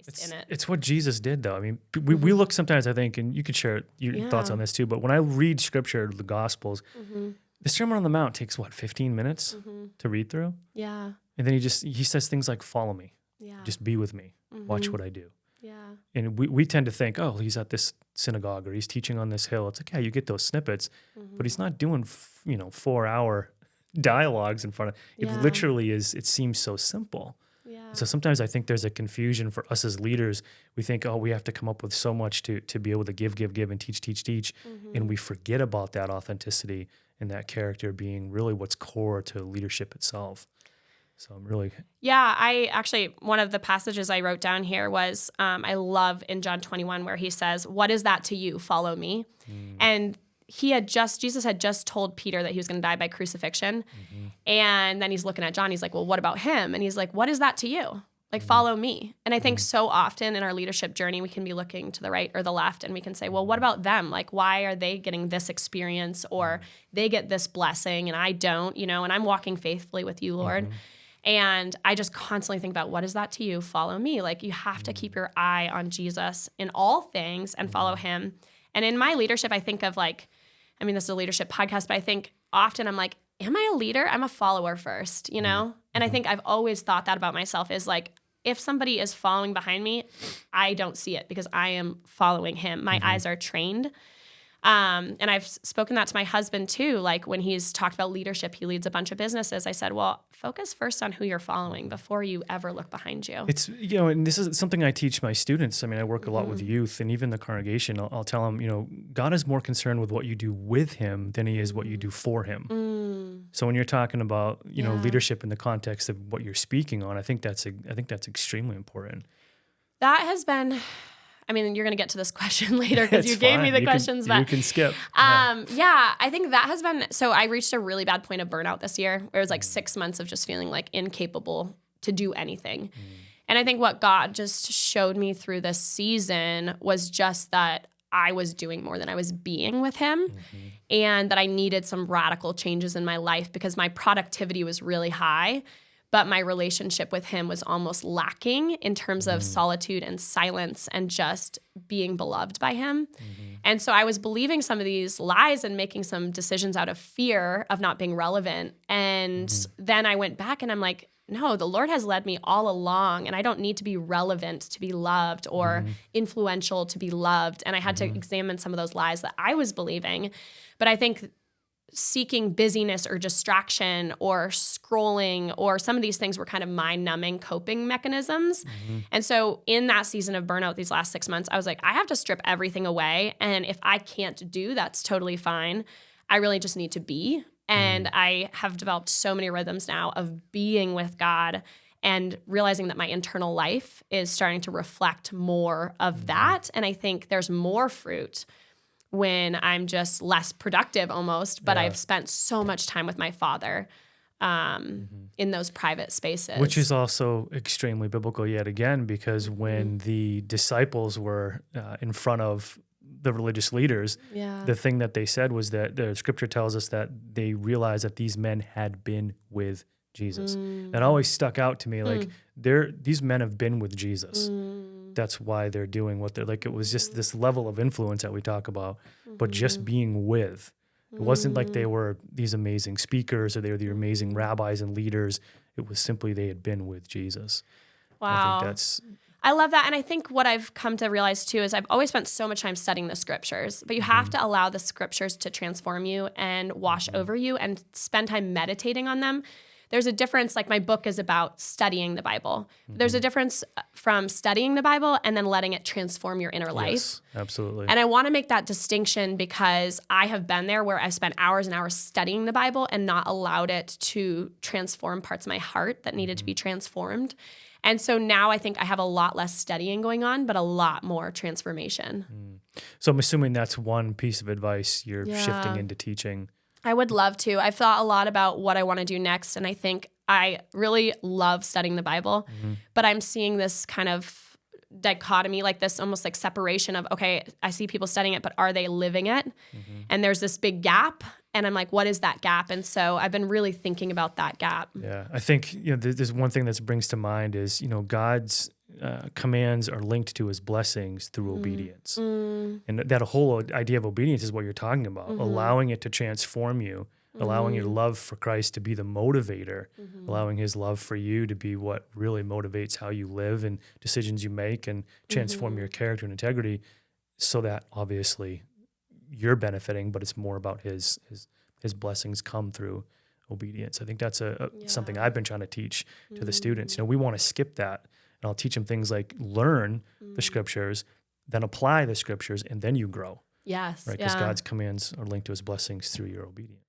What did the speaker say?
Christ in it. It's what Jesus did, though. I mean, we look sometimes, I think, and you could share your thoughts on this too, but when I read scripture, the Gospels, the Sermon on the Mount takes, 15 minutes to read through? Yeah. And then he says things like, follow me. Yeah. Just be with me. Watch what I do. Yeah. And we tend to think, oh, he's at this synagogue or he's teaching on this hill. It's like, yeah, you get those snippets, but he's not doing, 4-hour dialogues in front of, it literally is, it seems so simple. Yeah. So sometimes I think there's a confusion for us as leaders. We think, oh, we have to come up with so much to be able to give, and teach. And we forget about that authenticity and that character being really what's core to leadership itself. So I'm really... Yeah, one of the passages I wrote down here was, I love in John 21 where he says, what is that to you? Follow me. And Jesus had just told Peter that he was going to die by crucifixion. And then he's looking at John. He's like, well, what about him? And he's like, what is that to you? Like, follow me. And I think so often in our leadership journey, we can be looking to the right or the left and we can say, well, what about them? Like, why are they getting this experience or they get this blessing and I don't, and I'm walking faithfully with you, Lord. And I just constantly think about, what is that to you? Follow me. Like, you have to keep your eye on Jesus in all things and follow him. And in my leadership, I think of this is a leadership podcast, but I think often I'm like, am I a leader? I'm a follower first, And I think I've always thought that about myself is like, if somebody is following behind me, I don't see it because I am following him. My eyes are trained. And I've spoken that to my husband too. Like when he's talked about leadership, he leads a bunch of businesses. I said, well, focus first on who you're following before you ever look behind you. It's, and this is something I teach my students. I mean, I work a lot with youth and even the congregation. I'll tell them, God is more concerned with what you do with him than he is what you do for him. So when you're talking about, leadership in the context of what you're speaking on, I think that's extremely important. That has been... you're going to get to this question later because you gave me the questions. You can skip. I think that has been, so I reached a really bad point of burnout this year where it was like 6 months of just feeling like incapable to do anything. And I think what God just showed me through this season was just that I was doing more than I was being with him and that I needed some radical changes in my life because my productivity was really high. But my relationship with him was almost lacking in terms of solitude and silence and just being beloved by him. And so I was believing some of these lies and making some decisions out of fear of not being relevant. And then I went back and I'm like, no, the Lord has led me all along and I don't need to be relevant to be loved or influential to be loved. And I had to examine some of those lies that I was believing. But I think seeking busyness or distraction or scrolling or some of these things were kind of mind-numbing coping mechanisms. And so in that season of burnout these last 6 months, I was like, I have to strip everything away. And if I can't do, that's totally fine. I really just need to be. And I have developed so many rhythms now of being with God and realizing that my internal life is starting to reflect more of that. And I think there's more fruit when I'm just less productive almost, but I've spent so much time with my Father in those private spaces. Which is also extremely biblical yet again, because when the disciples were in front of the religious leaders, the thing that they said was that the scripture tells us that they realized that these men had been with Jesus. That always stuck out to me. Like these men have been with Jesus. That's why they're doing what they're like. It was just this level of influence that we talk about, but just being with. It wasn't like they were these amazing speakers or they were the amazing rabbis and leaders. It was simply they had been with Jesus. Wow. I love that. And I think what I've come to realize too is I've always spent so much time studying the scriptures, but you have to allow the scriptures to transform you and wash over you and spend time meditating on them. There's a difference, like my book is about studying the Bible. There's a difference from studying the Bible and then letting it transform your inner life. Yes, absolutely. And I want to make that distinction because I have been there where I've spent hours and hours studying the Bible and not allowed it to transform parts of my heart that needed to be transformed. And so now I think I have a lot less studying going on, but a lot more transformation. So I'm assuming that's one piece of advice you're shifting into teaching. I would love to. I've thought a lot about what I want to do next, and I think I really love studying the Bible, but I'm seeing this kind of dichotomy, like this almost like separation of, okay, I see people studying it, but are they living it? And there's this big gap, and I'm like, what is that gap? And so I've been really thinking about that gap. Yeah, I think there's one thing that brings to mind is God's commands are linked to his blessings through obedience. And that whole idea of obedience is what you're talking about, allowing it to transform you, allowing your love for Christ to be the motivator, allowing his love for you to be what really motivates how you live and decisions you make and transform your character and integrity, so that obviously you're benefiting, but it's more about his blessings come through obedience. I think that's something I've been trying to teach to the students. We want to skip that. And I'll teach them things like learn the scriptures, then apply the scriptures, and then you grow. Yes. Right? Because God's commands are linked to his blessings through your obedience.